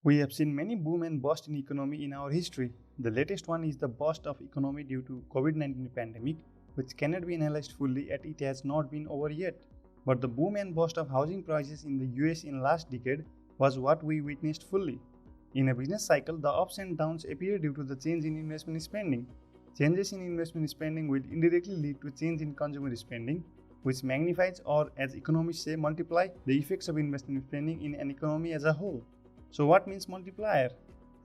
We have seen many boom and bust in economy in our history. The latest one is the bust of economy due to COVID-19 pandemic, which cannot be analyzed fully as it has not been over yet. But the boom and bust of housing prices in the US in last decade was what we witnessed fully. In a business cycle, the ups and downs appear due to the change in investment spending. Changes in investment spending will indirectly lead to change in consumer spending, which magnifies or, as economists say, multiply the effects of investment spending in an economy as a whole. So what means multiplier?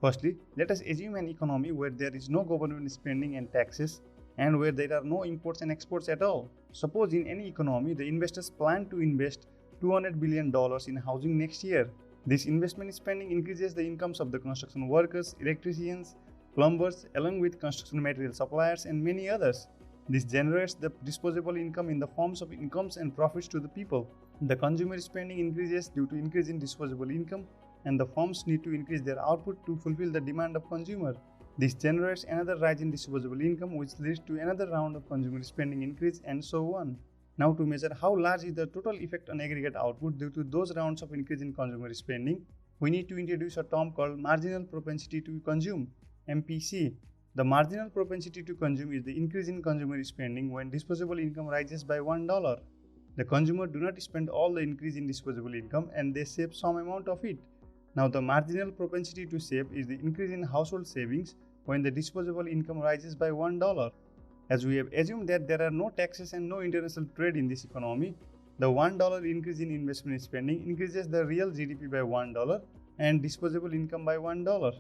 Firstly, let us assume an economy where there is no government spending and taxes and where there are no imports and exports at all. Suppose in any economy the investors plan to invest $200 billion in housing next year. This investment spending increases the incomes of the construction workers, electricians, plumbers, along with construction material suppliers and many others. This generates the disposable income in the forms of incomes and profits to the people. The consumer spending increases due to increase in disposable income, and the firms need to increase their output to fulfill the demand of consumer. This generates another rise in disposable income, which leads to another round of consumer spending increase, and so on. Now, to measure how large is the total effect on aggregate output due to those rounds of increase in consumer spending, we need to introduce a term called marginal propensity to consume, MPC. The marginal propensity to consume is the increase in consumer spending when disposable income rises by $1. The consumer do not spend all the increase in disposable income and they save some amount of it. Now, the marginal propensity to save is the increase in household savings when the disposable income rises by $1. As we have assumed that there are no taxes and no international trade in this economy, the $1 increase in investment spending increases the real GDP by $1 and disposable income by $1.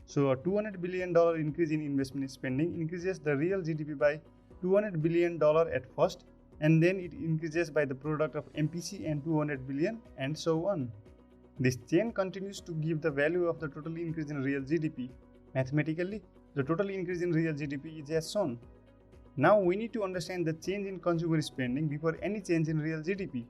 So, a $200 billion increase in investment spending increases the real GDP by $200 billion at first, and then it increases by the product of MPC and 200 billion and so on. This chain continues to give the value of the total increase in real GDP. Mathematically, the total increase in real GDP is as shown. Now we need to understand the change in consumer spending before any change in real GDP.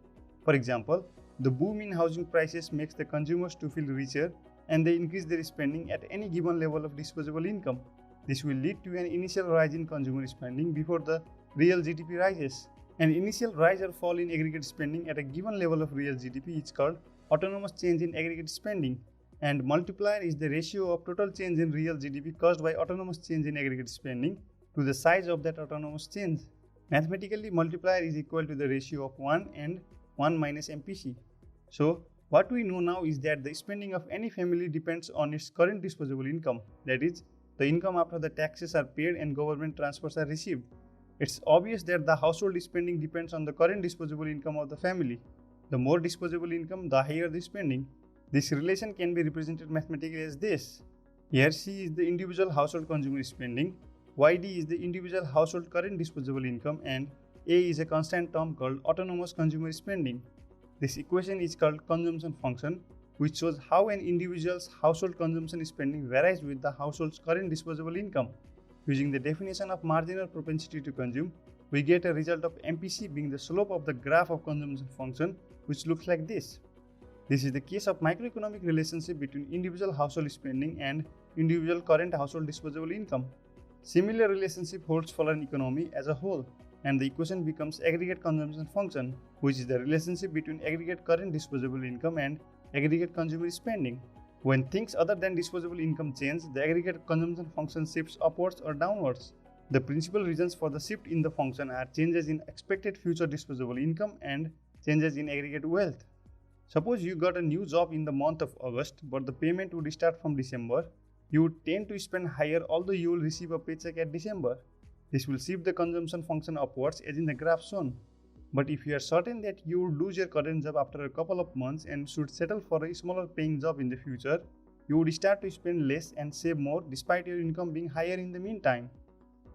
For example, the boom in housing prices makes the consumers to feel richer and they increase their spending at any given level of disposable income. This will lead to an initial rise in consumer spending before the real GDP rises. An initial rise or fall in aggregate spending at a given level of real GDP is called autonomous change in aggregate spending, and multiplier is the ratio of total change in real GDP caused by autonomous change in aggregate spending to the size of that autonomous change. Mathematically, multiplier is equal to the ratio of 1 and 1 minus MPC. So, what we know now is that the spending of any family depends on its current disposable income, that is, the income after the taxes are paid and government transfers are received. It's obvious that the household spending depends on the current disposable income of the family. The more disposable income, the higher the spending. This relation can be represented mathematically as this. Here C is the individual household consumer spending, YD is the individual household current disposable income, and A is a constant term called autonomous consumer spending. This equation is called consumption function, which shows how an individual's household consumption spending varies with the household's current disposable income. Using the definition of marginal propensity to consume, we get a result of MPC being the slope of the graph of consumption function, which looks like this. This is the case of microeconomic relationship between individual household spending and individual current household disposable income. Similar relationship holds for an economy as a whole, and the equation becomes aggregate consumption function, which is the relationship between aggregate current disposable income and aggregate consumer spending. When things other than disposable income change, the aggregate consumption function shifts upwards or downwards. The principal reasons for the shift in the function are changes in expected future disposable income and changes in aggregate wealth. Suppose you got a new job in the month of August, but the payment would start from December. You would tend to spend higher although you will receive a paycheck at December. This will shift the consumption function upwards as in the graph shown. But if you are certain that you would lose your current job after a couple of months and should settle for a smaller paying job in the future, you would start to spend less and save more despite your income being higher in the meantime.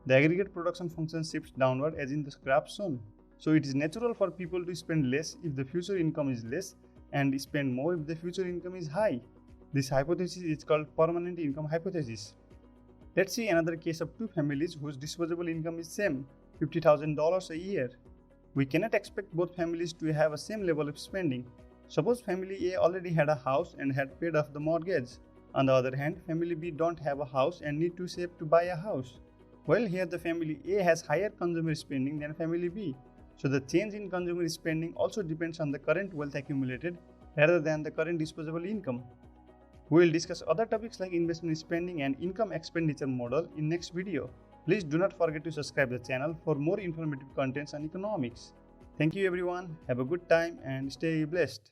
The aggregate production function shifts downward as in the graph shown. So it is natural for people to spend less if the future income is less and spend more if the future income is high. This hypothesis is called permanent income hypothesis. Let's see another case of two families whose disposable income is same, $50,000 a year. We cannot expect both families to have a same level of spending. Suppose family A already had a house and had paid off the mortgage. On the other hand, family B don't have a house and need to save to buy a house. Well, here the family A has higher consumer spending than family B. So the change in consumer spending also depends on the current wealth accumulated rather than the current disposable income. We will discuss other topics like investment spending and income expenditure model in next video. Please do not forget to subscribe the channel for more informative contents on economics. Thank you everyone, have a good time and stay blessed.